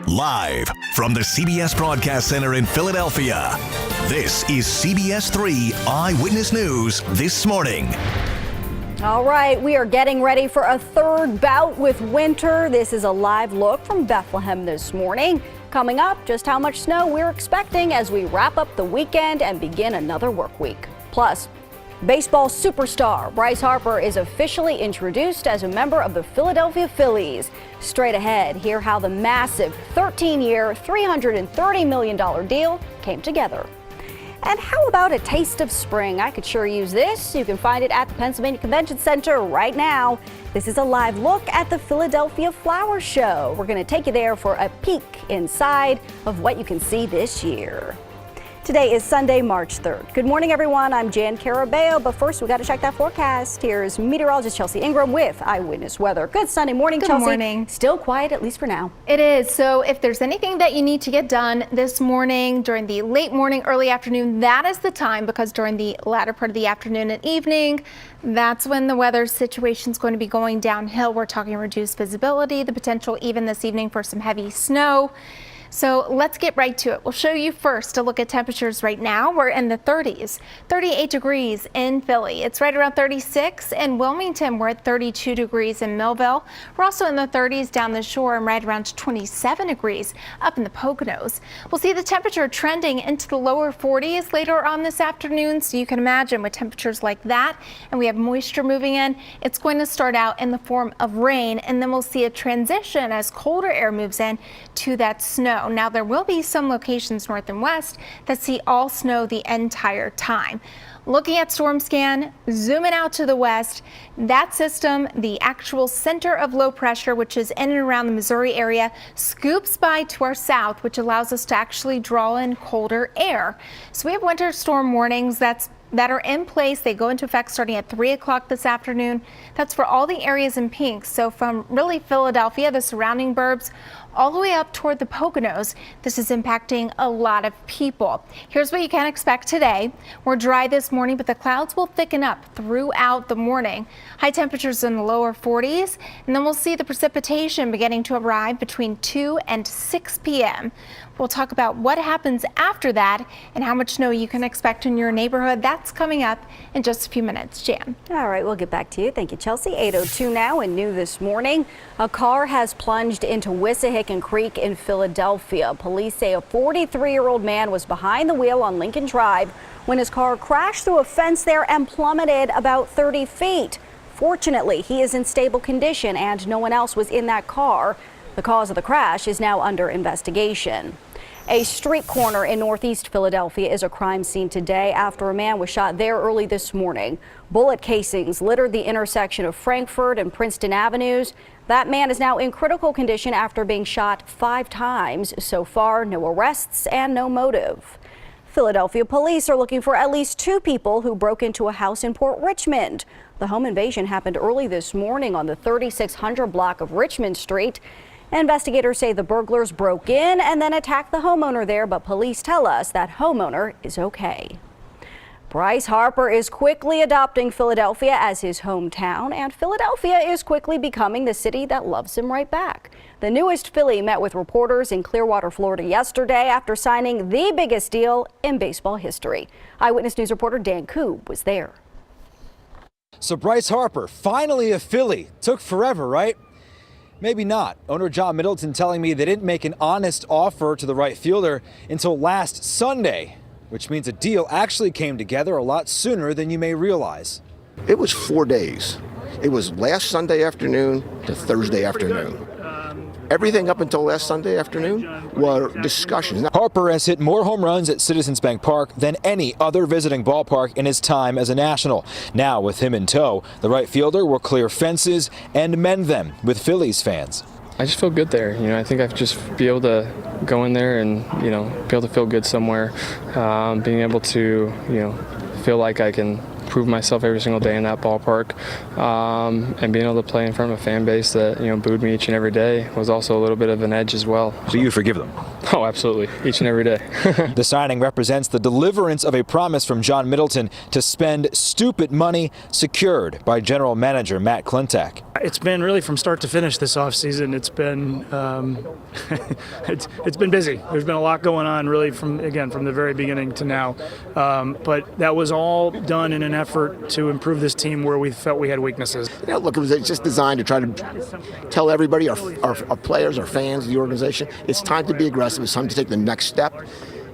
Live from the CBS Broadcast Center in Philadelphia, this is CBS 3 Eyewitness News this morning. All right, we are getting ready for a third bout with winter. This is a live look from Bethlehem this morning. Coming up, just how much snow we're expecting as we wrap up the weekend and begin another work week. Plus, baseball superstar Bryce Harper is officially introduced as a member of the Philadelphia Phillies. Straight ahead, hear how the massive 13-year, $330 million deal came together. And how about a taste of spring? I could sure use this. You can find it at the Pennsylvania Convention Center right now. This is a live look at the Philadelphia Flower Show. We're going to take you there for a peek inside of what you can see this year. Today is Sunday, March 3rd. Good morning, everyone. I'm Jan Carabeo, but first we got to check that forecast. Here's meteorologist Chelsea Ingram with Eyewitness Weather. Good Sunday morning, Chelsea. Good morning. Still quiet, at least for now. It is. So if there's anything that you need to get done this morning during the late morning, early afternoon, that is the time, because during the latter part of the afternoon and evening, that's when the weather situation is going to be going downhill. We're talking reduced visibility, the potential even this evening for some heavy snow. So let's get right to it. We'll show you first a look at temperatures right now. We're in the 30s, 38 degrees in Philly. It's right around 36 in Wilmington. We're at 32 degrees in Millville. We're also in the 30s down the shore and right around 27 degrees up in the Poconos. We'll see the temperature trending into the lower 40s later on this afternoon. So you can imagine with temperatures like that and we have moisture moving in, it's going to start out in the form of rain, and then we'll see a transition as colder air moves in to that snow. Now, there will be some locations north and west that see all snow the entire time. Looking at storm scan, zooming out to the west, that system, the actual center of low pressure, which is in and around the Missouri area, scoops by to our south, which allows us to actually draw in colder air. So we have winter storm warnings that are in place. They go into effect starting at 3 o'clock this afternoon. That's for all the areas in pink. So from really Philadelphia, the surrounding burbs, all the way up toward the Poconos, this is impacting a lot of people. Here's what you can expect today. We're dry this morning, but the clouds will thicken up throughout the morning. High temperatures in the lower 40s, and then we'll see the precipitation beginning to arrive between 2 and 6 p.m. We'll talk about what happens after that and how much snow you can expect in your neighborhood. That's coming up in just a few minutes. Jan. All right, we'll get back to you. Thank you, Chelsea. 8:02 now, and new this morning. A car has plunged into Wissahickon Creek in Philadelphia. Police say a 43-year-old man was behind the wheel on Lincoln Drive when his car crashed through a fence there and plummeted about 30 feet. Fortunately, he is in stable condition and no one else was in that car. The cause of the crash is now under investigation. A street corner in northeast Philadelphia is a crime scene today after a man was shot there early this morning. Bullet casings littered the intersection of Frankfort and Princeton Avenues. That man is now in critical condition after being shot 5 times. So far, no arrests and no motive. Philadelphia police are looking for at least 2 people who broke into a house in Port Richmond. The home invasion happened early this morning on the 3600 block of Richmond Street. Investigators say the burglars broke in and then attacked the homeowner there, but police tell us that homeowner is okay. Bryce Harper is quickly adopting Philadelphia as his hometown, and Philadelphia is quickly becoming the city that loves him right back. The newest Philly met with reporters in Clearwater, Florida yesterday after signing the biggest deal in baseball history. Eyewitness News reporter Dan Koob was there. So Bryce Harper, finally a Philly. Took forever, right? Maybe not. Owner John Middleton telling me they didn't make an honest offer to the right fielder until last Sunday, which means a deal actually came together a lot sooner than you may realize. It was 4 days. It was last Sunday afternoon to Thursday afternoon. Everything up until last Sunday afternoon were discussions. Harper has hit more home runs at Citizens Bank Park than any other visiting ballpark in his time as a National. Now, with him in tow, the right fielder will clear fences and mend them with Phillies fans. I just feel good there. I think I've just be able to go in there and, be able to feel good somewhere. Being able to, feel like I can prove myself every single day in that ballpark, and being able to play in front of a fan base that booed me each and every day was also a little bit of an edge as well. So you forgive them? Oh, absolutely, each and every day. The signing represents the deliverance of a promise from John Middleton to spend stupid money, secured by General Manager Matt Klentak. It's been really from start to finish this offseason. It's been it's been busy. There's been a lot going on, really, from the very beginning to now. But that was all done in an effort to improve this team where we felt we had weaknesses. Look, it was just designed to try to tell everybody, our players, our fans, the organization, it's time to be aggressive. It's time to take the next step.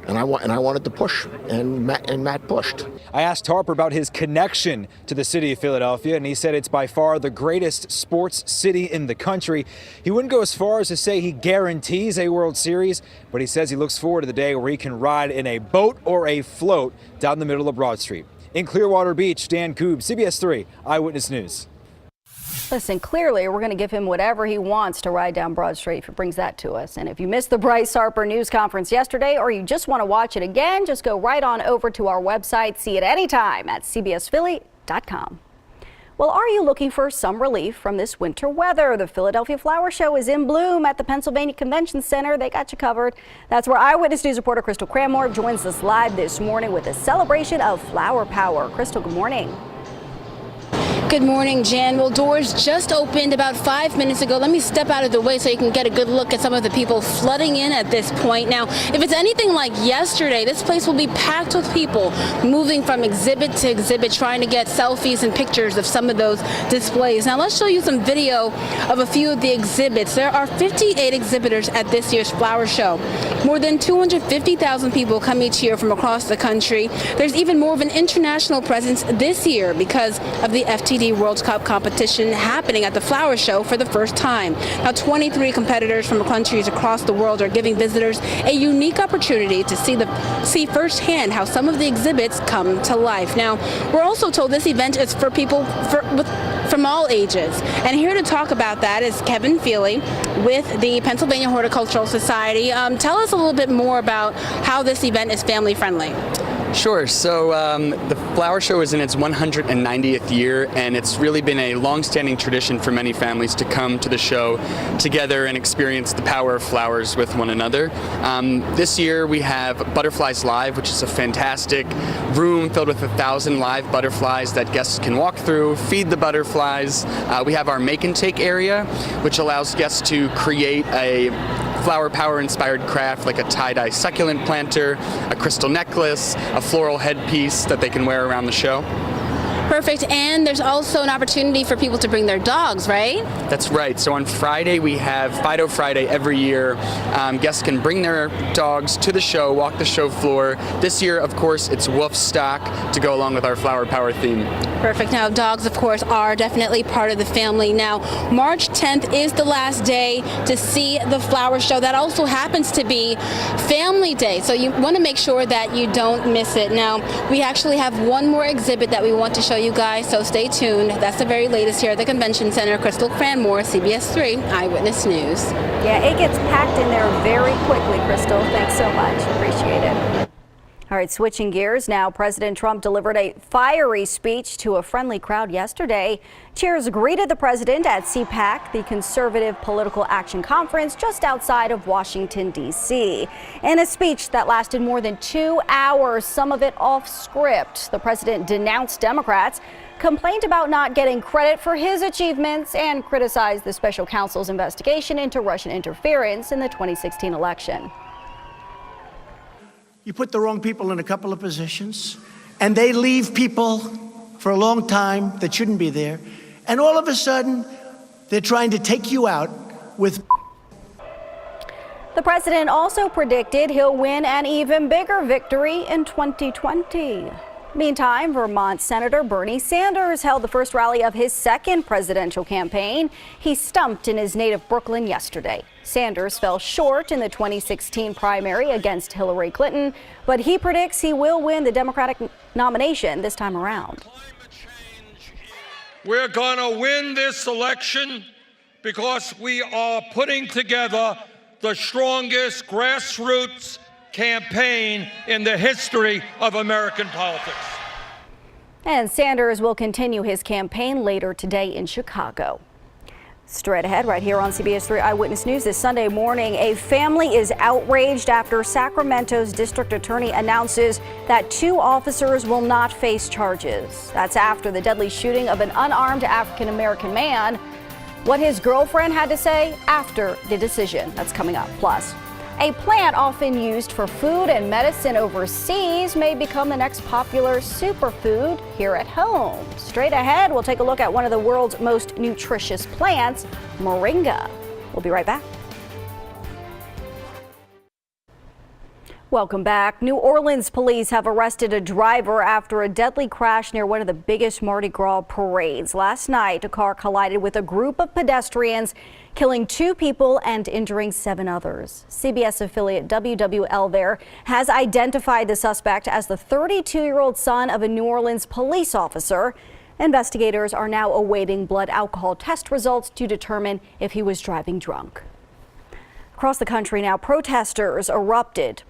And I wanted to push, and Matt pushed. I asked Harper about his connection to the city of Philadelphia, and he said it's by far the greatest sports city in the country. He wouldn't go as far as to say he guarantees a World Series, but he says he looks forward to the day where he can ride in a boat or a float down the middle of Broad Street. In Clearwater Beach, Dan Koob, CBS 3 Eyewitness News. Listen, clearly we're going to give him whatever he wants to ride down Broad Street if he brings that to us. And if you missed the Bryce Harper news conference yesterday, or you just want to watch it again, just go right on over to our website. See it anytime at cbsphilly.com. Well, are you looking for some relief from this winter weather? The Philadelphia Flower Show is in bloom at the Pennsylvania Convention Center. They got you covered. That's where Eyewitness News reporter Crystal Cranmore joins us live this morning with a celebration of flower power. Crystal, good morning. Good morning, Jan. Well, doors just opened about 5 minutes ago. Let me step out of the way so you can get a good look at some of the people flooding in at this point. Now, if it's anything like yesterday, this place will be packed with people moving from exhibit to exhibit, trying to get selfies and pictures of some of those displays. Now, let's show you some video of a few of the exhibits. There are 58 exhibitors at this year's flower show. More than 250,000 people come each year from across the country. There's even more of an international presence this year because of the FTD World Cup competition happening at the flower show for the first time. Now, 23 competitors from countries across the world are giving visitors a unique opportunity to see firsthand how some of the exhibits come to life. Now, we're also told this event is for people from all ages. And here to talk about that is Kevin Feely with the Pennsylvania Horticultural Society. Tell us a little bit more about how this event is family friendly. Sure. So the flower show is in its 190th year, and it's really been a long-standing tradition for many families to come to the show together and experience the power of flowers with one another. This year we have Butterflies Live, which is a fantastic room filled with 1,000 live butterflies that guests can walk through, feed the butterflies. We have our make and take area, which allows guests to create a flower power inspired craft like a tie-dye succulent planter, a crystal necklace, a floral headpiece that they can wear around the show. Perfect. And there's also an opportunity for people to bring their dogs, right? That's right. So on Friday, we have Fido Friday every year. Guests can bring their dogs to the show, walk the show floor. This year, of course, it's wolf stock to go along with our flower power theme. Perfect. Now, dogs, of course, are definitely part of the family. Now, March 10th is the last day to see the flower show. That also happens to be Family Day, so you want to make sure that you don't miss it. Now, we actually have one more exhibit that we want to show you guys, so stay tuned. That's the very latest here at the Convention Center. Crystal Cranmore, CBS 3 Eyewitness News. Yeah, it gets packed in there very quickly, Crystal. Thanks so much. Appreciate it. All right, switching gears now. President Trump delivered a fiery speech to a friendly crowd yesterday. Cheers greeted the president at CPAC, the Conservative Political Action Conference just outside of Washington, D.C. In a speech that lasted more than 2 hours, some of it off script, the president denounced Democrats, complained about not getting credit for his achievements, and criticized the special counsel's investigation into Russian interference in the 2016 election. You put the wrong people in a couple of positions, and they leave people for a long time that shouldn't be there, and all of a sudden, they're trying to take you out with. The president also predicted he'll win an even bigger victory in 2020. Meantime, Vermont Senator Bernie Sanders held the first rally of his second presidential campaign. He stumped in his native Brooklyn yesterday. Sanders fell short in the 2016 primary against Hillary Clinton, but he predicts he will win the Democratic nomination this time around. We're going to win this election because we are putting together the strongest grassroots campaign in the history of American politics. And Sanders will continue his campaign later today in Chicago. Straight ahead right here on CBS 3 Eyewitness News this Sunday morning, a family is outraged after Sacramento's district attorney announces that 2 officers will not face charges. That's after the deadly shooting of an unarmed African-American man. What his girlfriend had to say after the decision. That's coming up. Plus, a plant often used for food and medicine overseas may become the next popular superfood here at home. Straight ahead, we'll take a look at one of the world's most nutritious plants, moringa. We'll be right back. Welcome back. New Orleans police have arrested a driver after a deadly crash near one of the biggest Mardi Gras parades. Last night, a car collided with a group of pedestrians, killing 2 people and injuring 7 others. CBS affiliate WWL there has identified the suspect as the 32-year-old son of a New Orleans police officer. Investigators are now awaiting blood alcohol test results to determine if he was driving drunk. Across the country now, protests erupted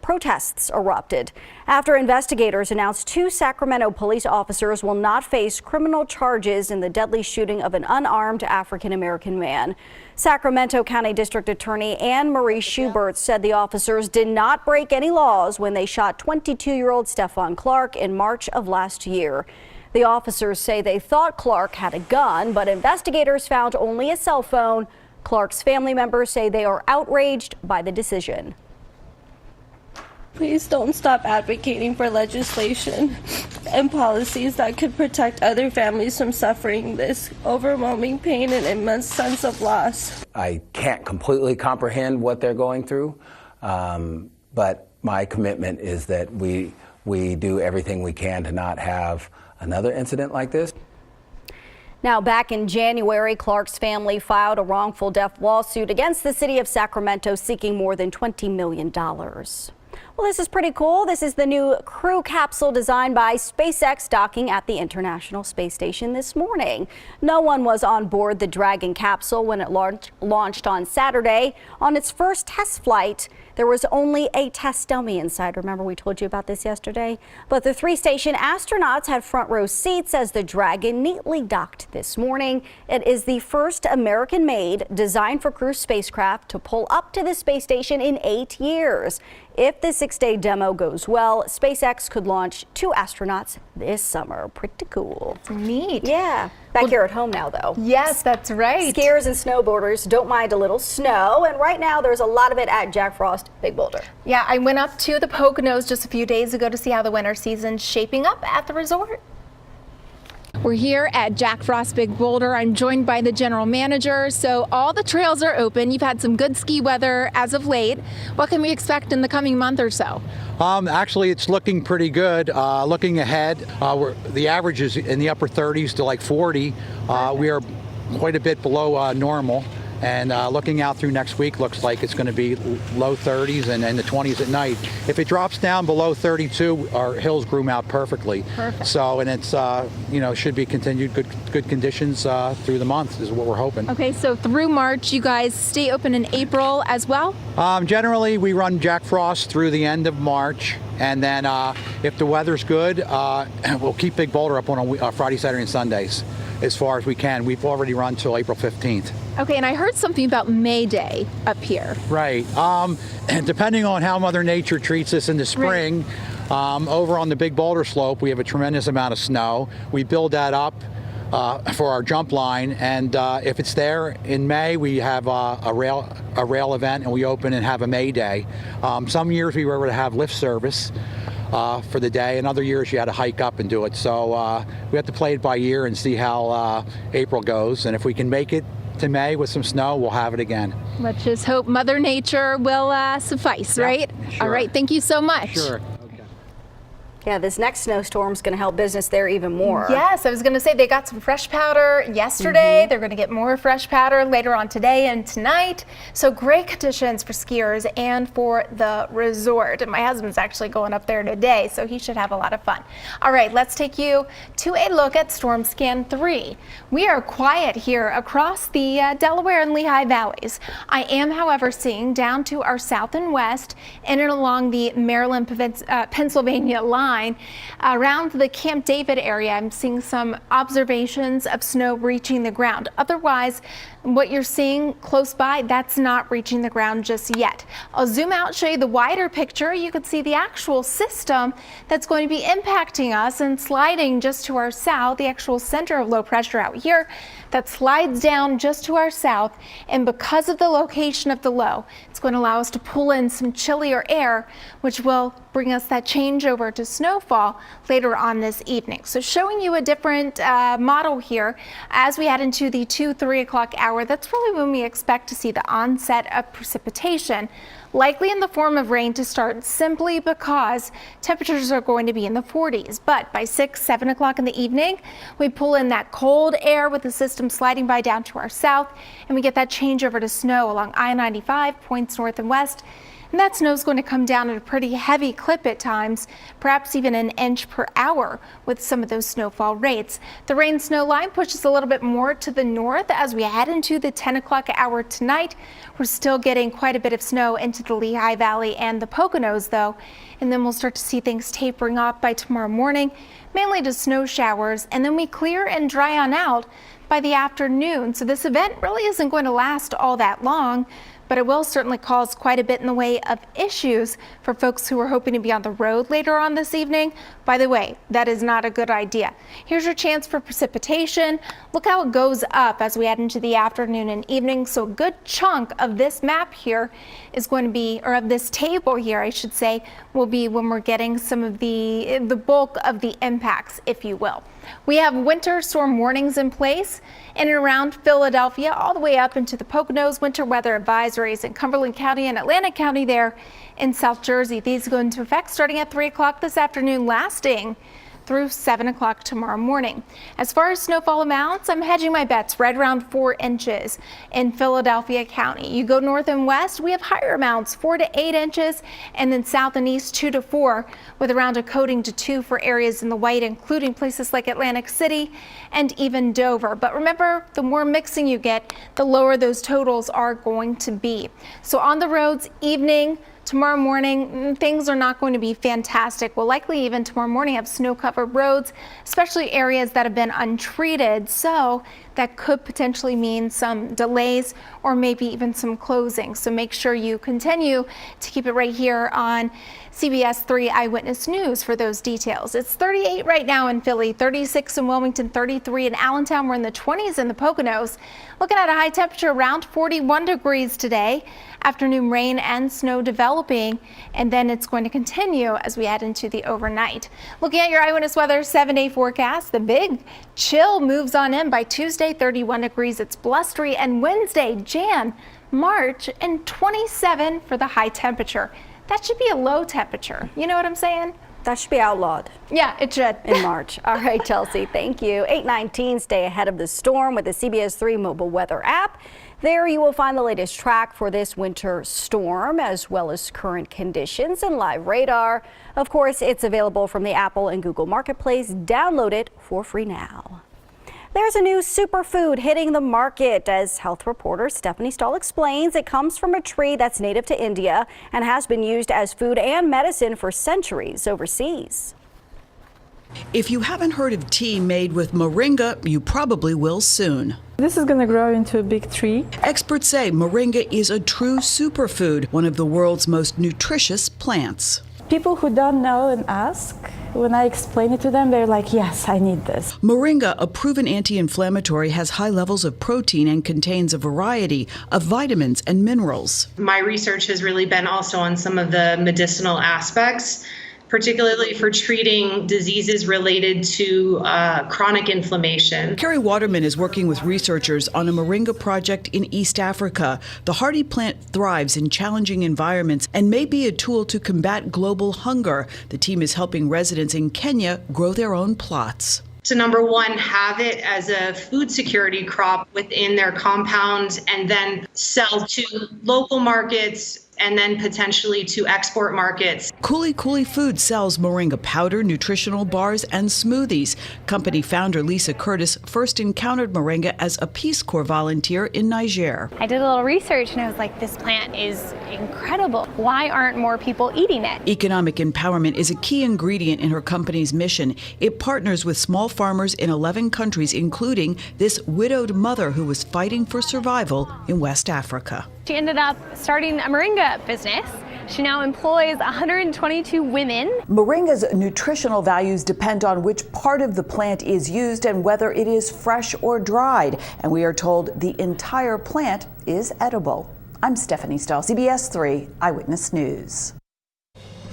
after investigators announced 2 Sacramento police officers will not face criminal charges in the deadly shooting of an unarmed African-American man. Sacramento County District Attorney Anne Marie Schubert said the officers did not break any laws when they shot 22-year-old Stephon Clark in March of last year. The officers say they thought Clark had a gun, but investigators found only a cell phone. Clark's family members say they are outraged by the decision. Please don't stop advocating for legislation and policies that could protect other families from suffering this overwhelming pain and immense sense of loss. I can't completely comprehend what they're going through, but my commitment is that we do everything we can to not have another incident like this. Now, back in January, Clark's family filed a wrongful death lawsuit against the city of Sacramento seeking more than $20 million. Well, this is pretty cool. This is the new crew capsule designed by SpaceX docking at the International Space Station this morning. No one was on board the Dragon capsule when it launched on Saturday. On its first test flight, there was only a test dummy inside. Remember, we told you about this yesterday? But the 3 station astronauts had front row seats as the Dragon neatly docked this morning. It is the first American-made, designed for cruise spacecraft to pull up to the space station in 8 years. If the 6-day demo goes well, SpaceX could launch 2 astronauts this summer. Pretty cool. Neat. Yeah. Back here at home now, though. Yes, that's right. Skiers and snowboarders don't mind a little snow, and right now there's a lot of it at Jack Frost Big Boulder. Yeah, I went up to the Poconos just a few days ago to see how the winter season's shaping up at the resort. We're here at Jack Frost Big Boulder. I'm joined by the general manager. So all the trails are open. You've had some good ski weather as of late. What can we expect in the coming month or so? Actually, it's looking pretty good. Looking ahead, the average is in the upper 30s to like 40. We are quite a bit below normal. And looking out through next week, looks like it's going to be low 30s and the 20s at night. If it drops down below 32, our hills groom out perfectly. Perfect. So, and it's, should be continued good conditions through the month is what we're hoping. Okay, so through March, you guys stay open in April as well? Generally, we run Jack Frost through the end of March. And then if the weather's good, we'll keep Big Boulder up on Friday, Saturday, and Sundays as far as we can. We've already run till April 15th. Okay, and I heard something about May Day up here. Right. And depending on how Mother Nature treats us in the spring, over on the Big Boulder slope, we have a tremendous amount of snow. We build that up for our jump line, and if it's there in May, we have a rail event, and we open and have a May Day. Some years we were able to have lift service for the day, and other years you had to hike up and do it. So we have to play it by ear and see how April goes, and if we can make it to May with some snow, we'll have it again. Let's just hope Mother Nature will suffice, right? Sure. All right, thank you so much. Sure. Yeah, this next snowstorm is going to help business there even more. Yes, I was going to say they got some fresh powder yesterday. They're going to get more fresh powder later on today and tonight. So great conditions for skiers and for the resort. And my husband's actually going up there today, so he should have a lot of fun. All right, let's take you to a look at Storm Scan 3. We are quiet here across the Delaware and Lehigh valleys. I am, however, seeing down to our south and west and along the Maryland-Pennsylvania line 9. Around the Camp David area, I'm seeing some observations of snow reaching the ground. Otherwise, what you're seeing close by, that's not reaching the ground just yet. I'll zoom out, show you the wider picture. You can see the actual system that's going to be impacting us and sliding just to our south, the actual center of low pressure out here that slides down just to our south. And because of the location of the low, it's going to allow us to pull in some chillier air, which will bring us that changeover to snowfall later on this evening. So showing you a different model here as we head into the 2-3 o'clock hour. That's really when we expect to see the onset of precipitation, likely in the form of rain to start, simply because temperatures are going to be in the 40s. But by 6-7 o'clock in the evening, we pull in that cold air with the system sliding by down to our south, and we get that changeover to snow along I-95, points north and west. And that snow is going to come down at a pretty heavy clip at times, perhaps even an inch per hour with some of those snowfall rates. The rain snow line pushes a little bit more to the north as we head into the 10 o'clock hour tonight. We're still getting quite a bit of snow into the Lehigh Valley and the Poconos, though. And then we'll start to see things tapering off by tomorrow morning, mainly to snow showers. And then we clear and dry on out by the afternoon. So this event really isn't going to last all that long, but it will certainly cause quite a bit in the way of issues for folks who are hoping to be on the road later on this evening. By the way, that is not a good idea. Here's your chance for precipitation. Look how it goes up as we head into the afternoon and evening. So a good chunk of this map here is going to be, or of this table here, I should say, will be when we're getting some of the bulk of the impacts, if you will. We have winter storm warnings in place in and around Philadelphia, all the way up into the Poconos. Winter weather advisories in Cumberland County and Atlantic County there in South Jersey. These go into effect starting at 3 o'clock this afternoon, lasting through 7 o'clock tomorrow morning. As far as snowfall amounts, I'm hedging my bets right around 4 inches in Philadelphia County. You go north and west, we have higher amounts, 4 to 8 inches, and then south and east 2 to 4, with around a coating to 2 for areas in the white, including places like Atlantic City and even Dover. But remember, the more mixing you get, the lower those totals are going to be. So on the roads, evening, tomorrow morning, things are not going to be fantastic. We'll likely even tomorrow morning have snow-covered roads, especially areas that have been untreated. So that could potentially mean some delays or maybe even some closings. So make sure you continue to keep it right here on CBS 3 Eyewitness News for those details. It's 38 right now in Philly, 36 in Wilmington, 33 in Allentown. We're in the 20s in the Poconos. Looking at a high temperature around 41 degrees today. Afternoon rain and snow developing, and then it's going to continue as we head into the overnight. Looking at your Eyewitness weather 7-day forecast, the big chill moves on in by Tuesday, 31 degrees. It's blustery, and Wednesday, March, and 27 for the high temperature. That should be a low temperature. You know what I'm saying? That should be outlawed. Yeah, it should. In March. All right, Chelsea, thank you. 8:19, stay ahead of the storm with the CBS 3 mobile weather app. There you will find the latest track for this winter storm, as well as current conditions and live radar. Of course, it's available from the Apple and Google Marketplace. Download it for free now. There's a new superfood hitting the market. As health reporter Stephanie Stahl explains, it comes from a tree that's native to India and has been used as food and medicine for centuries overseas. If you haven't heard of tea made with moringa, you probably will soon. This is going to grow into a big tree. Experts say moringa is a true superfood, one of the world's most nutritious plants. People who don't know and ask, when I explain it to them, they're like, yes, I need this. Moringa, a proven anti-inflammatory, has high levels of protein and contains a variety of vitamins and minerals. My research has really been also on some of the medicinal aspects, particularly for treating diseases related to chronic inflammation. Carrie Waterman is working with researchers on a moringa project in East Africa. The hardy plant thrives in challenging environments and may be a tool to combat global hunger. The team is helping residents in Kenya grow their own plots. To number one, have it as a food security crop within their compound and then sell to local markets and then potentially to export markets. Kuli Kuli Food sells moringa powder, nutritional bars, and smoothies. Company founder Lisa Curtis first encountered moringa as a Peace Corps volunteer in Niger. I did a little research and I was like, this plant is incredible. Why aren't more people eating it? Economic empowerment is a key ingredient in her company's mission. It partners with small farmers in 11 countries, including this widowed mother who was fighting for survival in West Africa. She ended up starting a moringa business. She now employs 122 women. Moringa's nutritional values depend on which part of the plant is used and whether it is fresh or dried. And we are told the entire plant is edible. I'm Stephanie Stahl, CBS 3 Eyewitness News.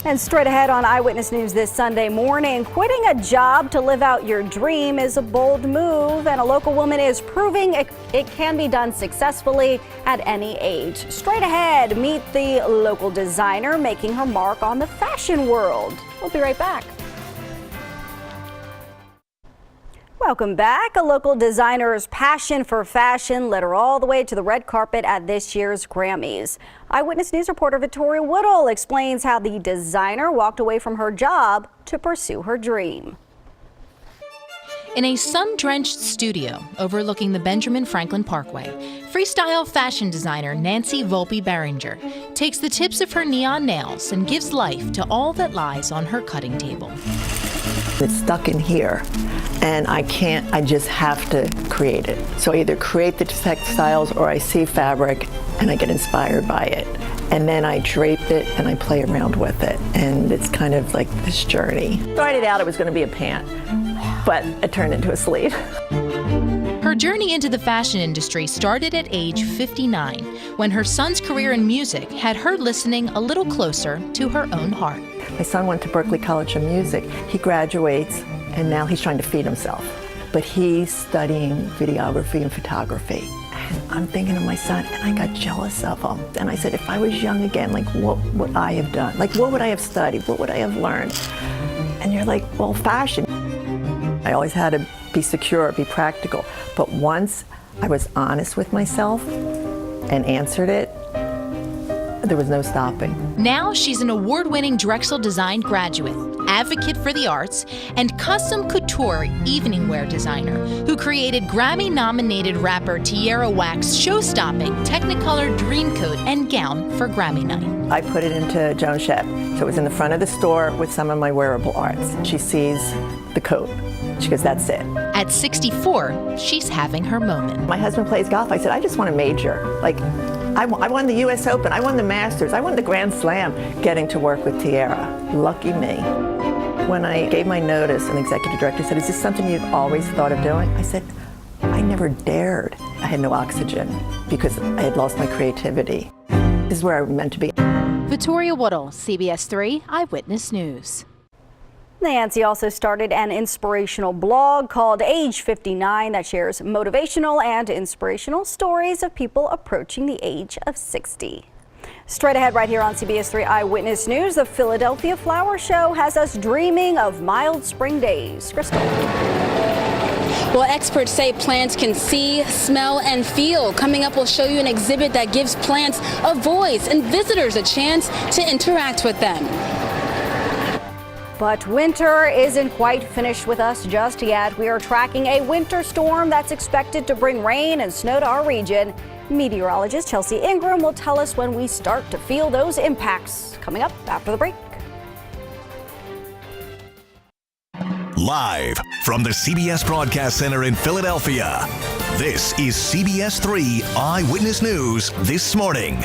And straight ahead on Eyewitness News this Sunday morning, quitting a job to live out your dream is a bold move, and a local woman is proving it can be done successfully at any age. Straight ahead, meet the local designer making her mark on the fashion world. We'll be right back. Welcome back. A local designer's passion for fashion led her all the way to the red carpet at this year's Grammys. Eyewitness News reporter Victoria Woodall explains how the designer walked away from her job to pursue her dream. In a sun-drenched studio overlooking the Benjamin Franklin Parkway, freestyle fashion designer Nancy Volpe Beringer takes the tips of her neon nails and gives life to all that lies on her cutting table. It's stuck in here, and I just have to create it. So I either create the textiles or I see fabric and I get inspired by it. And then I drape it and I play around with it. And it's kind of like this journey. Started out it was going to be a pant, but it turned into a sleeve. Her journey into the fashion industry started at age 59, when her son's career in music had her listening a little closer to her own heart. My son went to Berklee College of Music. He graduates, and now he's trying to feed himself. But he's studying videography and photography. And I'm thinking of my son, and I got jealous of him. And I said, if I was young again, like, what would I have done? Like, what would I have studied? What would I have learned? And you're like, well, fashion. I always had to be secure, be practical. But once I was honest with myself and answered it, there was no stopping. Now she's an award-winning Drexel Design graduate, advocate for the arts, and custom couture evening wear designer who created Grammy-nominated rapper Tierra Whack's show-stopping Technicolor Dreamcoat and gown for Grammy night. I put it into Joan Shep, so it was in the front of the store with some of my wearable arts. She sees the coat. She goes, that's it. At 64, she's having her moment. My husband plays golf. I said, I just want to major. Like, I won the U.S. Open. I won the Masters. I won the Grand Slam getting to work with Tierra. Lucky me. When I gave my notice, an executive director said, is this something you've always thought of doing? I said, I never dared. I had no oxygen because I had lost my creativity. This is where I was meant to be. Victoria Woodall, CBS 3 Eyewitness News. Nancy also started an inspirational blog called Age 59 that shares motivational and inspirational stories of people approaching the age of 60. Straight ahead right here on CBS 3 Eyewitness News, the Philadelphia Flower Show has us dreaming of mild spring days. Crystal. Well, experts say plants can see, smell, and feel. Coming up, we'll show you an exhibit that gives plants a voice and visitors a chance to interact with them. But winter isn't quite finished with us just yet. We are tracking a winter storm that's expected to bring rain and snow to our region. Meteorologist Chelsea Ingram will tell us when we start to feel those impacts. Coming up after the break. Live from the CBS Broadcast Center in Philadelphia, this is CBS 3 Eyewitness News this morning.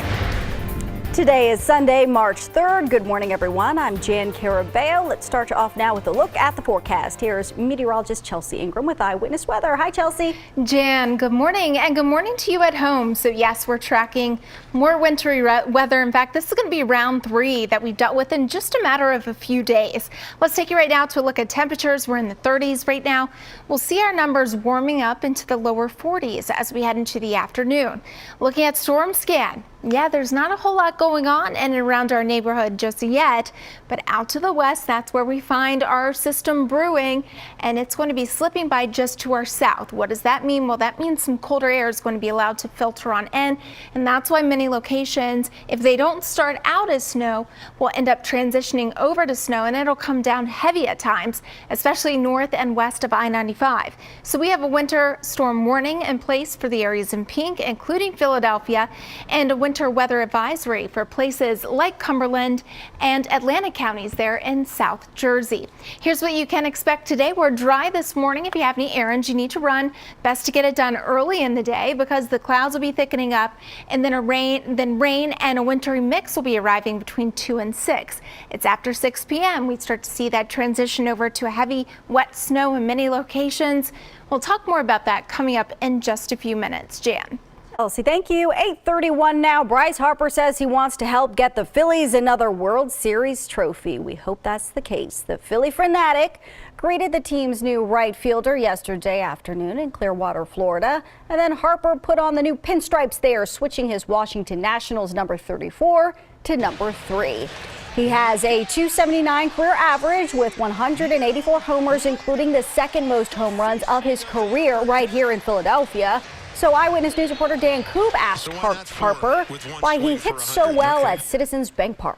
Today is Sunday, March 3rd. Good morning, everyone. I'm Jan Carabeo. Let's start you off now with a look at the forecast. Here's meteorologist Chelsea Ingram with Eyewitness Weather. Hi, Chelsea. Jan, good morning, and good morning to you at home. So yes, we're tracking more wintry weather. In fact, this is going to be round 3 that we've dealt with in just a matter of a few days. Let's take you right now to a look at temperatures. We're in the 30s right now. We'll see our numbers warming up into the lower 40s as we head into the afternoon. Looking at storm scan. Yeah, there's not a whole lot going on in and around our neighborhood just yet, but out to the west, that's where we find our system brewing, and it's going to be slipping by just to our south. What does that mean? Well, that means some colder air is going to be allowed to filter on in, and that's why many locations, if they don't start out as snow, will end up transitioning over to snow, and it'll come down heavy at times, especially north and west of I-95. So we have a winter storm warning in place for the areas in pink, including Philadelphia, and a winter weather advisory for places like Cumberland and Atlantic counties there in South Jersey. Here's what you can expect today. We're dry this morning. If you have any errands you need to run, best to get it done early in the day because the clouds will be thickening up, and then rain and a wintry mix will be arriving between 2 and 6. It's after 6 p.m. we start to see that transition over to a heavy wet snow in many locations. We'll talk more about that coming up in just a few minutes. Jan. Elsie, thank you. 8:31 now. Bryce Harper says he wants to help get the Phillies another World Series trophy. We hope that's the case. The Philly fanatic greeted the team's new right fielder yesterday afternoon in Clearwater, Florida. And then Harper put on the new pinstripes there, switching his Washington Nationals number 34 to number 3. He has a .279 career average with 184 homers, including the second most home runs of his career right here in Philadelphia. So Eyewitness News reporter Dan Koob asked Harper why he hits so well at Citizens Bank Park.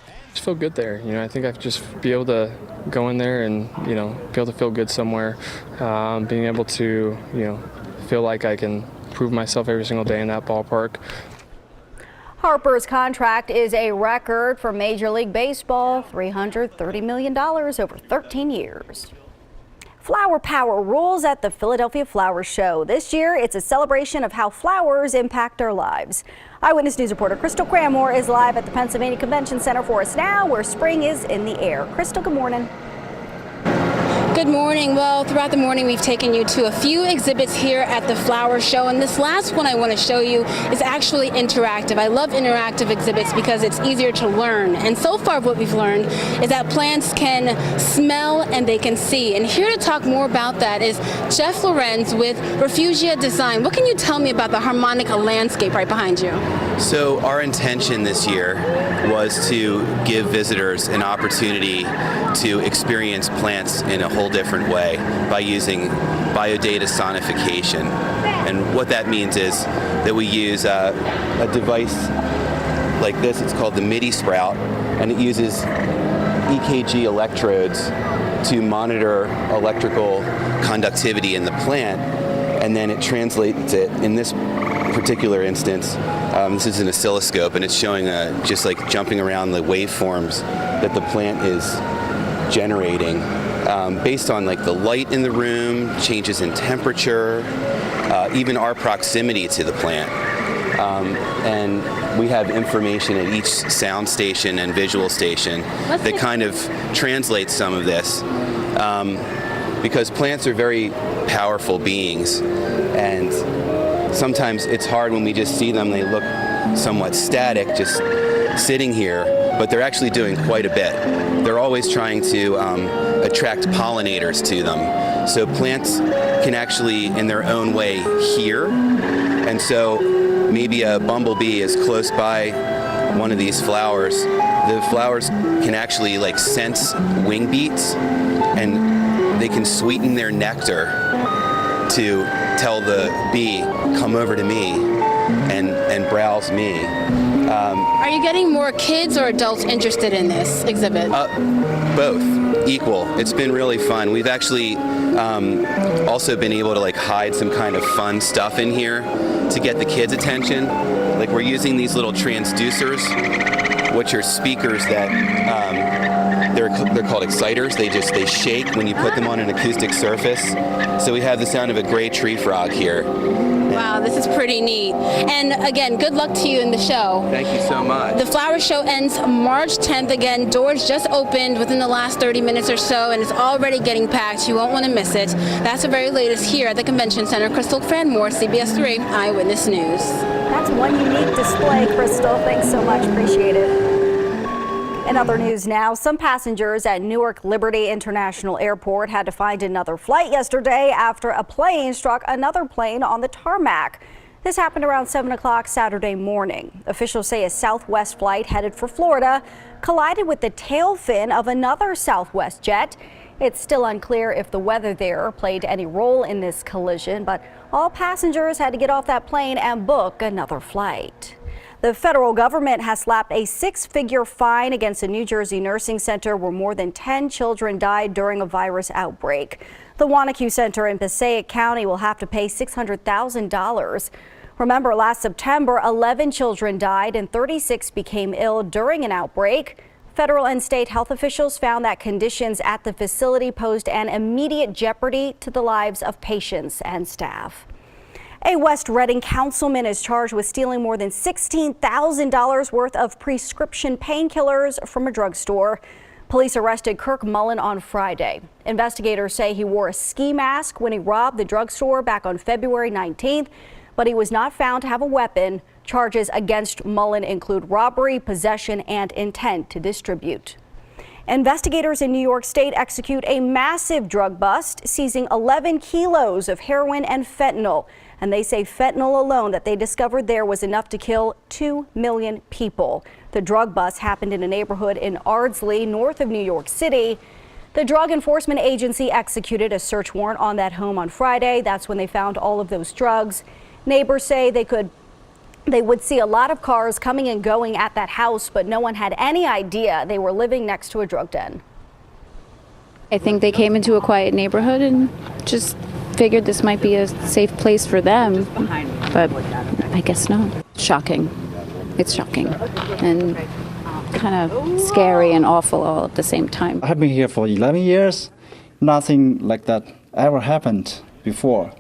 I just feel good there. I think I just be able to go in there and, be able to feel good somewhere. Being able to, feel like I can prove myself every single day in that ballpark. Harper's contract is a record for Major League Baseball, $330 million over 13 years. Flower Power rules at the Philadelphia Flower Show. This year, it's a celebration of how flowers impact our lives. Eyewitness News reporter Crystal Cranmore is live at the Pennsylvania Convention Center for us now, where spring is in the air. Crystal, good morning. Good morning. Well, throughout the morning, we've taken you to a few exhibits here at the Flower Show, and this last one I want to show you is actually interactive. I love interactive exhibits because it's easier to learn, and so far what we've learned is that plants can smell and they can see. And here to talk more about that is Jeff Lorenz with Refugia Design. What can you tell me about the harmonica landscape right behind you? So our intention this year was to give visitors an opportunity to experience plants in a whole different way by using biodata sonification. And what that means is that we use a device like this. It's called the MIDI Sprout, and it uses EKG electrodes to monitor electrical conductivity in the plant, and then it translates it. In this particular instance, this is an oscilloscope, and it's showing just like jumping around the waveforms that the plant is generating based on like the light in the room, changes in temperature, even our proximity to the plant. And we have information at each sound station and visual station that kind of translates some of this. Because plants are very powerful beings, and sometimes it's hard when we just see them. They look somewhat static, just sitting here, but they're actually doing quite a bit. They're always trying to attract pollinators to them. So plants can actually, in their own way, hear. And so maybe a bumblebee is close by one of these flowers. The flowers can actually like sense wing beats, and they can sweeten their nectar to tell the bee, come over to me and browse me. Are you getting more kids or adults interested in this exhibit? Both, equal. It's been really fun. We've actually also been able to like hide some kind of fun stuff in here to get the kids' attention. Like we're using these little transducers, which are speakers that they're called exciters. They shake when you put them on an acoustic surface. So we have the sound of a gray tree frog here. Wow, this is pretty neat. And again, good luck to you in the show. Thank you so much. The Flower Show ends March 10th. Again, doors just opened within the last 30 minutes or so, and it's already getting packed. You won't want to miss it. That's the very latest here at the Convention Center. Crystal Cranmore, CBS 3 Eyewitness News. That's one unique display, Crystal. Thanks so much. Appreciate it. In other news now, some passengers at Newark Liberty International Airport had to find another flight yesterday after a plane struck another plane on the tarmac. This happened around 7 o'clock Saturday morning. Officials say a Southwest flight headed for Florida collided with the tail fin of another Southwest jet. It's still unclear if the weather there played any role in this collision, but all passengers had to get off that plane and book another flight. The federal government has slapped a six-figure fine against a New Jersey nursing center where more than 10 children died during a virus outbreak. The Wanacue Center in Passaic County will have to pay $600,000. Remember, last September, 11 children died and 36 became ill during an outbreak. Federal and state health officials found that conditions at the facility posed an immediate jeopardy to the lives of patients and staff. A West Reading councilman is charged with stealing more than $16,000 worth of prescription painkillers from a drugstore. Police arrested Kirk Mullen on Friday. Investigators say he wore a ski mask when he robbed the drugstore back on February 19th, but he was not found to have a weapon. Charges against Mullen include robbery, possession, and intent to distribute. Investigators in New York State execute a massive drug bust, seizing 11 kilos of heroin and fentanyl. And they say fentanyl alone that they discovered there was enough to kill 2 million people. The drug bust happened in a neighborhood in Ardsley, north of New York City. The Drug Enforcement Agency executed a search warrant on that home on Friday. That's when they found all of those drugs. Neighbors say they would see a lot of cars coming and going at that house, but no one had any idea they were living next to a drug den. I think they came into a quiet neighborhood and just figured this might be a safe place for them, but I guess not. Shocking. It's shocking and kind of scary and awful all at the same time. I've been here for 11 years. Nothing like that ever happened before.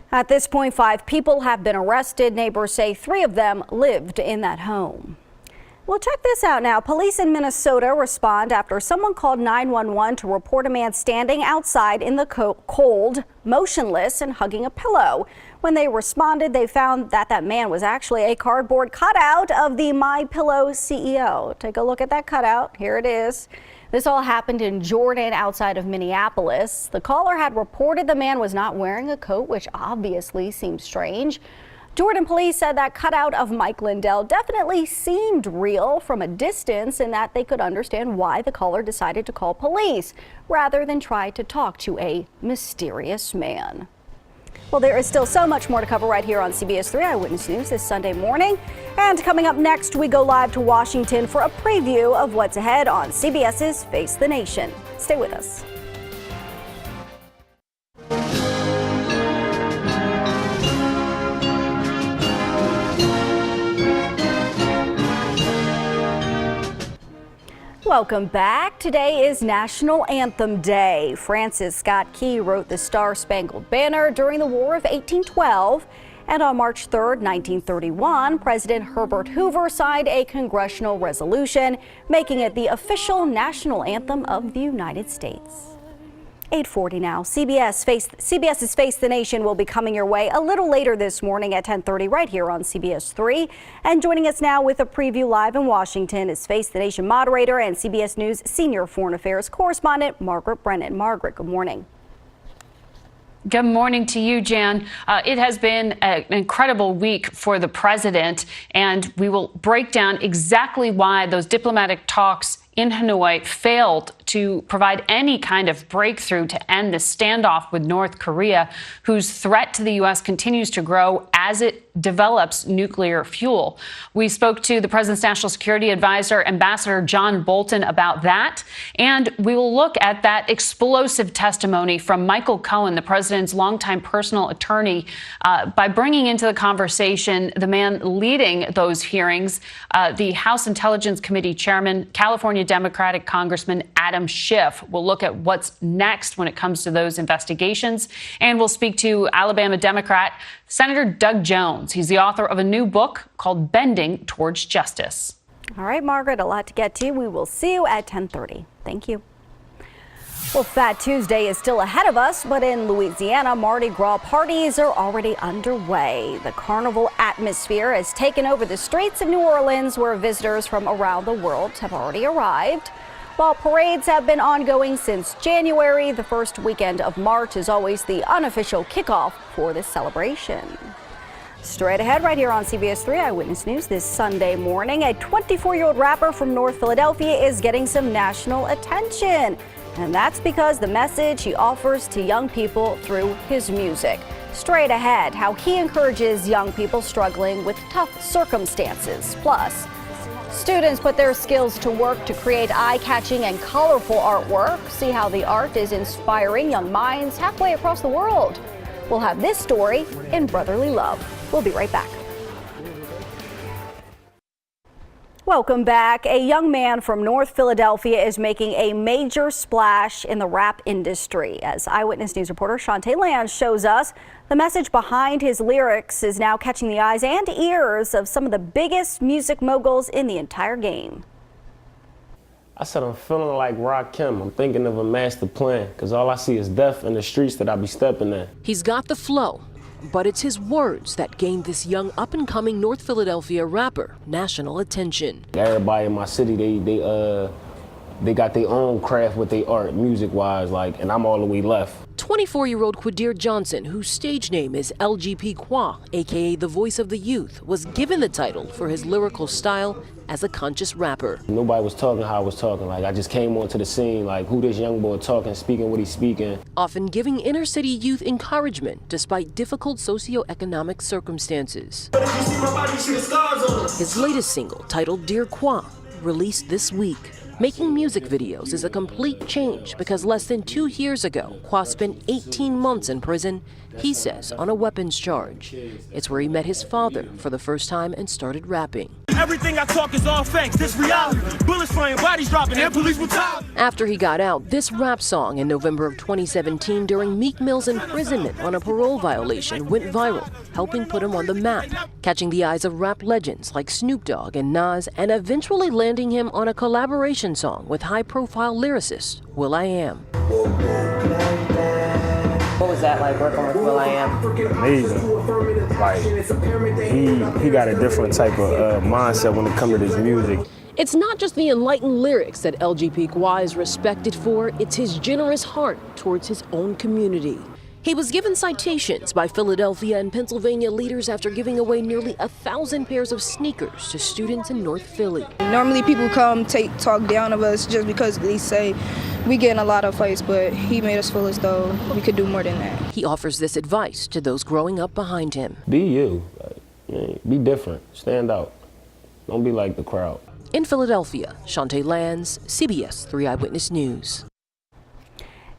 At this point, 5 people have been arrested. Neighbors say 3 of them lived in that home. Well, check this out now. Police in Minnesota respond after someone called 911 to report a man standing outside in the cold, motionless, and hugging a pillow. When they responded, they found that man was actually a cardboard cutout of the MyPillow CEO. Take a look at that cutout. Here it is. This all happened in Jordan outside of Minneapolis. The caller had reported the man was not wearing a coat, which obviously seemed strange. Jordan police said that cutout of Mike Lindell definitely seemed real from a distance and that they could understand why the caller decided to call police rather than try to talk to a mysterious man. Well, there is still so much more to cover right here on CBS 3 Eyewitness News this Sunday morning. And coming up next, we go live to Washington for a preview of what's ahead on CBS's Face the Nation. Stay with us. Welcome back. Today is National Anthem Day. Francis Scott Key wrote the Star-Spangled Banner during the War of 1812. And on March 3rd, 1931, President Herbert Hoover signed a congressional resolution making it the official national anthem of the United States. 8:40 now. CBS's Face the Nation will be coming your way a little later this morning at 10:30 right here on CBS 3. And joining us now with a preview live in Washington is Face the Nation moderator and CBS News senior foreign affairs correspondent Margaret Brennan. Margaret, good morning. Good morning to you, Jan. It has been an incredible week for the president, and we will break down exactly why those diplomatic talks in Hanoi failed to provide any kind of breakthrough to end the standoff with North Korea, whose threat to the U.S. continues to grow as it develops nuclear fuel. We spoke to the president's national security advisor, Ambassador John Bolton, about that. And we will look at that explosive testimony from Michael Cohen, the president's longtime personal attorney, by bringing into the conversation the man leading those hearings, the House Intelligence Committee chairman, California Democratic Congressman Adam Schiff. We'll look at what's next when it comes to those investigations. And we'll speak to Alabama Democrat Senator Doug Jones. He's the author of a new book called Bending Towards Justice. All right, Margaret, a lot to get to. We will see you at 10:30. Thank you. Well, Fat Tuesday is still ahead of us, but in Louisiana, Mardi Gras parties are already underway. The carnival atmosphere has taken over the streets of New Orleans, where visitors from around the world have already arrived. While parades have been ongoing since January, the first weekend of March is always the unofficial kickoff for this celebration. Straight ahead right here on CBS 3 Eyewitness News this Sunday morning. A 24-year-old rapper from North Philadelphia is getting some national attention. And that's because the message he offers to young people through his music. Straight ahead, how he encourages young people struggling with tough circumstances. Plus, students put their skills to work to create eye-catching and colorful artwork. See how the art is inspiring young minds halfway across the world. We'll have this story in Brotherly Love. We'll be right back. Welcome back. A young man from North Philadelphia is making a major splash in the rap industry. As Eyewitness News reporter Shantae Lange shows us, the message behind his lyrics is now catching the eyes and ears of some of the biggest music moguls in the entire game. I said I'm feeling like Rakim. I'm thinking of a master plan, because all I see is death in the streets that I be stepping in. He's got the flow, but it's his words that gained this young up-and-coming North Philadelphia rapper national attention. Everybody in my city, they got their own craft with their art, music-wise, and I'm all the way left. 24-year-old Quadir Johnson, whose stage name is LGP Qua, aka the voice of the youth, was given the title for his lyrical style as a conscious rapper. Nobody was talking how I was talking. I just came onto the scene, who this young boy talking, speaking what he's speaking. Often giving inner city youth encouragement despite difficult socioeconomic circumstances. His latest single, titled Dear Qua, released this week. Making music videos is a complete change because less than 2 years ago, Qua spent 18 months in prison, he says, on a weapons charge. It's where he met his father for the first time and started rapping. Everything I talk is all facts, this reality. Bullets flying, bodies dropping, and police brutality. After he got out, this rap song in November of 2017 during Meek Mill's imprisonment on a parole violation went viral, helping put him on the map, catching the eyes of rap legends like Snoop Dogg and Nas, and eventually landing him on a collaboration song with high-profile lyricist Will.i.am. What was that like, working with Will.i.am? Amazing. He got a different type of mindset when it comes to this music. It's not just the enlightened lyrics that LGP Qua is respected for, it's his generous heart towards his own community. He was given citations by Philadelphia and Pennsylvania leaders after giving away nearly 1,000 pairs of sneakers to students in North Philly. Normally people come talk down of us just because they say we get in a lot of fights, but he made us feel as though we could do more than that. He offers this advice to those growing up behind him. Be you. Be different. Stand out. Don't be like the crowd. In Philadelphia, Shantae Lange, CBS 3 Eyewitness News.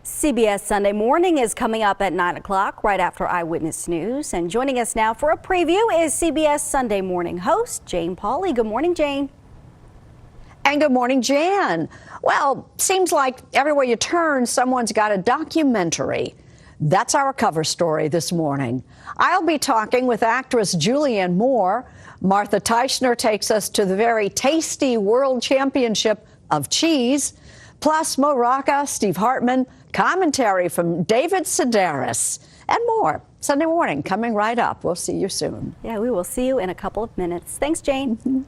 CBS Sunday Morning is coming up at 9 o'clock right after Eyewitness News. And joining us now for a preview is CBS Sunday Morning host Jane Pauley. Good morning, Jane. And good morning, Jan. Well, seems like everywhere you turn, someone's got a documentary. That's our cover story this morning. I'll be talking with actress Julianne Moore. Martha Teichner takes us to the very tasty World Championship of Cheese. Plus, Mo Rocca, Steve Hartman, commentary from David Sedaris, and more. Sunday morning coming right up. We'll see you soon. Yeah, we will see you in a couple of minutes. Thanks, Jane.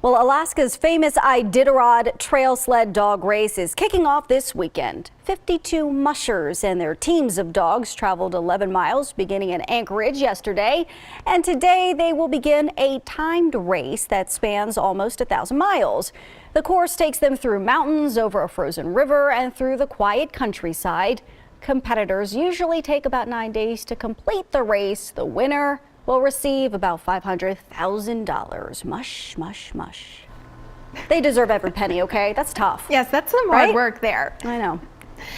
Well, Alaska's famous Iditarod trail sled dog race is kicking off this weekend. 52 mushers and their teams of dogs traveled 11 miles beginning in Anchorage yesterday. And today they will begin a timed race that spans almost 1,000 miles. The course takes them through mountains, over a frozen river, and through the quiet countryside. Competitors usually take about 9 days to complete the race. The winner will receive about $500,000. Mush, mush, mush. They deserve every penny, okay? That's tough. Yes, that's some hard work there. I know.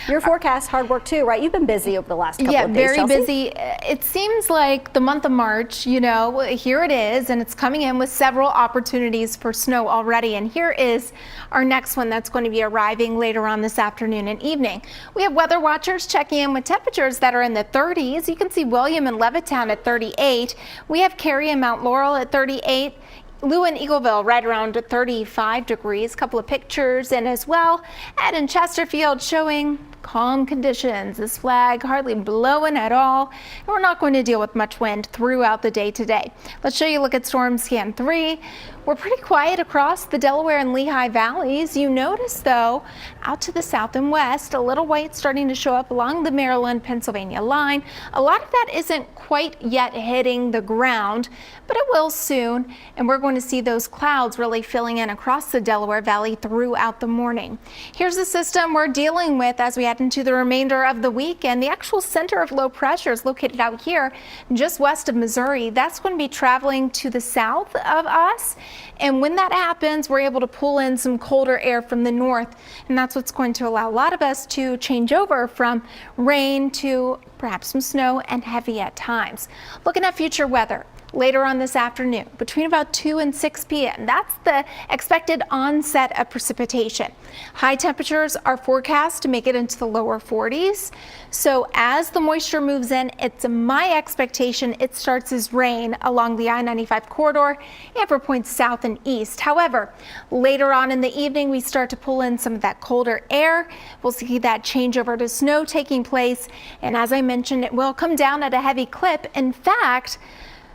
Your forecast, hard work too, right? You've been busy over the last couple of days, very Chelsea. busy. It seems like the month of March, here it is, and it's coming in with several opportunities for snow already. And here is our next one that's going to be arriving later on this afternoon and evening. We have weather watchers checking in with temperatures that are in the 30s. You can see William and Levittown at 38. We have Cary and Mount Laurel at 38. Lou and Eagleville right around 35 degrees. Couple of pictures, and as well Ed and Chesterfield showing calm conditions. This flag hardly blowing at all, and we're not going to deal with much wind throughout the day today. Let's show you a look at Storm Scan 3. We're pretty quiet across the Delaware and Lehigh valleys. You notice, though, out to the south and west, a little white starting to show up along the Maryland-Pennsylvania line. A lot of that isn't quite yet hitting the ground, but it will soon, and we're going to see those clouds really filling in across the Delaware Valley throughout the morning. Here's the system we're dealing with as we head into the remainder of the week, and the actual center of low pressure is located out here just west of Missouri. That's going to be traveling to the south of us, and when that happens, we're able to pull in some colder air from the north, and that's what's going to allow a lot of us to change over from rain to perhaps some snow and heavy at times. Looking at future weather. Later on this afternoon, between about 2 and 6 p.m. That's the expected onset of precipitation. High temperatures are forecast to make it into the lower 40s. So as the moisture moves in, it's my expectation it starts as rain along the I-95 corridor and for points south and east. However, later on in the evening, we start to pull in some of that colder air. We'll see that change over to snow taking place. And as I mentioned, it will come down at a heavy clip. In fact,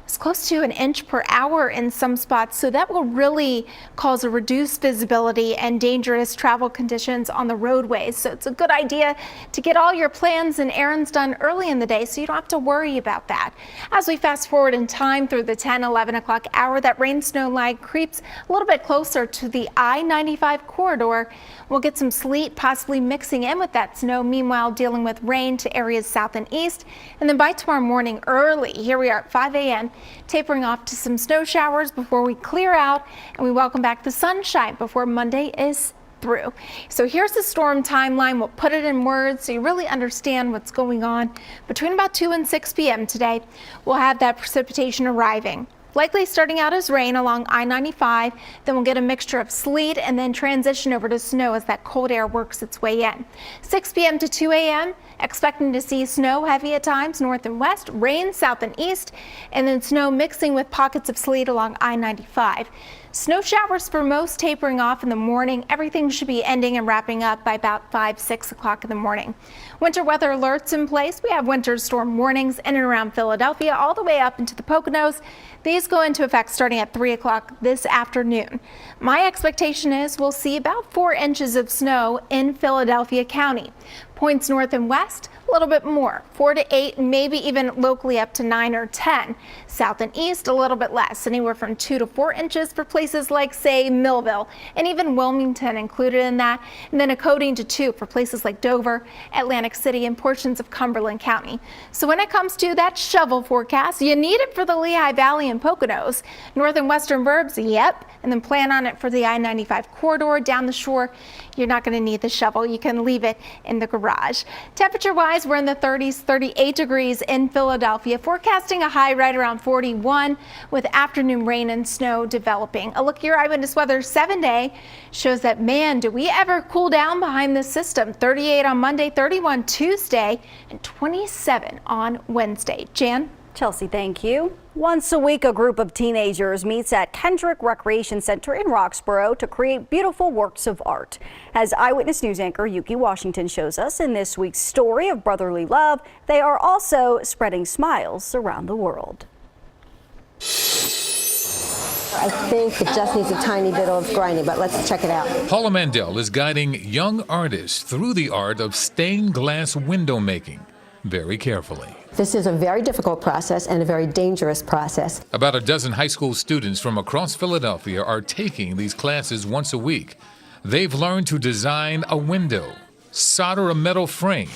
it's close to 1 inch per hour in some spots, so that will really cause a reduced visibility and dangerous travel conditions on the roadways. So it's a good idea to get all your plans and errands done early in the day so you don't have to worry about that. As we fast forward in time through the 10, 11 o'clock hour, that rain-snow line creeps a little bit closer to the I-95 corridor. We'll get some sleet possibly mixing in with that snow, meanwhile dealing with rain to areas south and east. And then by tomorrow morning early, here we are at 5 a.m., tapering off to some snow showers before we clear out and we welcome back the sunshine before Monday is through. So here's the storm timeline. We'll put it in words so you really understand what's going on. Between about 2 and 6 p.m. today, we'll have that precipitation arriving. Likely starting out as rain along I-95, then we'll get a mixture of sleet and then transition over to snow as that cold air works its way in. 6 p.m. to 2 a.m., expecting to see snow heavy at times north and west, rain south and east, and then snow mixing with pockets of sleet along I-95. Snow showers for most tapering off in the morning. Everything should be ending and wrapping up by about 5, 6 o'clock in the morning. Winter weather alerts in place. We have winter storm warnings in and around Philadelphia all the way up into the Poconos. These go into effect starting at 3 o'clock this afternoon. My expectation is we'll see about 4 inches of snow in Philadelphia County. Points north and west, a little bit more, 4 to 8, maybe even locally up to 9 or 10. South and east, a little bit less, anywhere from 2 to 4 inches for places like, say, Millville, and even Wilmington included in that, and then a coating to 2 for places like Dover, Atlantic City, and portions of Cumberland County. So when it comes to that shovel forecast, you need it for the Lehigh Valley and Poconos. North and western burbs, yep, and then plan on it for the I-95 corridor down the shore. You're not going to need the shovel. You can leave it in the garage. Temperature-wise, we're in the 30s, 38 degrees in Philadelphia, forecasting a high right around 41 with afternoon rain and snow developing. A look at your Eyewitness Weather 7-day shows that, man, do we ever cool down behind this system. 38 on Monday, 31 Tuesday, and 27 on Wednesday. Jan? Chelsea, thank you. Once a week, a group of teenagers meets at Kendrick Recreation Center in Roxborough to create beautiful works of art. As Eyewitness News anchor Yuki Washington shows us in this week's story of brotherly love, they are also spreading smiles around the world. I think it just needs a tiny bit of grinding, but let's check it out. Paula Mandel is guiding young artists through the art of stained glass window making very carefully. This is a very difficult process and a very dangerous process. About a dozen high school students from across Philadelphia are taking these classes once a week. They've learned to design a window, solder a metal frame,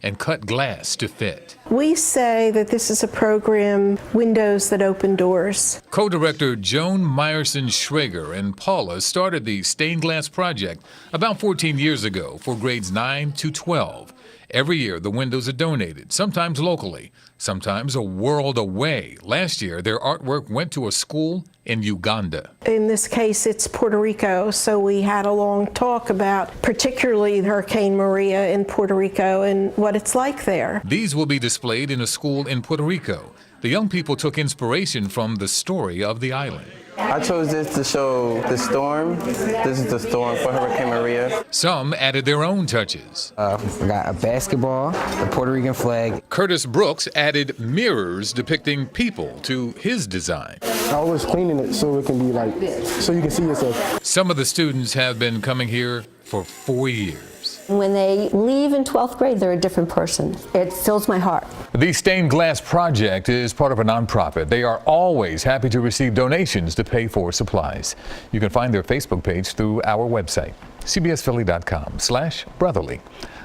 and cut glass to fit. We say that this is a program, windows that open doors. Co-director Joan Meyerson Schrager and Paula started the stained glass project about 14 years ago for grades 9 to 12. Every year, the windows are donated, sometimes locally, sometimes a world away. Last year, their artwork went to a school in Uganda. In this case, it's Puerto Rico, so we had a long talk about particularly Hurricane Maria in Puerto Rico and what it's like there. These will be displayed in a school in Puerto Rico. The young people took inspiration from the story of the island. I chose this to show the storm. This is the storm for Hurricane Maria. Some added their own touches. We got a basketball, the Puerto Rican flag. Curtis Brooks added mirrors depicting people to his design. I was cleaning it so it can be like, so you can see yourself. Some of the students have been coming here for 4 years. When they leave in 12th grade, they're a different person. It fills my heart. The Stained Glass Project is part of a nonprofit. They are always happy to receive donations to pay for supplies. You can find their Facebook page through our website, cbsphilly.com/brotherly.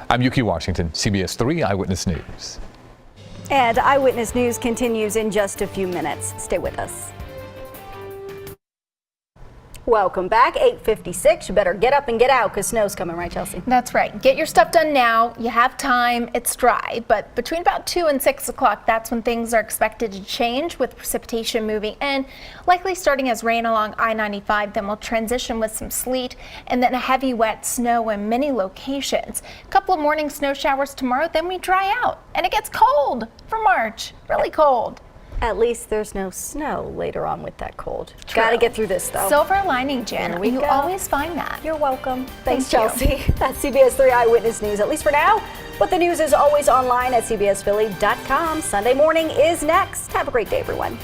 I'm Yuki Washington, CBS 3 Eyewitness News. And Eyewitness News continues in just a few minutes. Stay with us. Welcome back. 8:56. You better get up and get out because snow's coming, right, Chelsea? That's right. Get your stuff done now. You have time. It's dry. But between about 2 and 6 o'clock, that's when things are expected to change with precipitation moving in, likely starting as rain along I-95. Then we'll transition with some sleet and then a heavy wet snow in many locations. A couple of morning snow showers tomorrow. Then we dry out and it gets cold for March. Really cold. At least there's no snow later on with that cold. Got to get through this, though. Silver lining, Jen. You always find that. You're welcome. Thanks, Chelsea. That's CBS 3 Eyewitness News, at least for now. But the news is always online at cbsphilly.com. Sunday morning is next. Have a great day, everyone.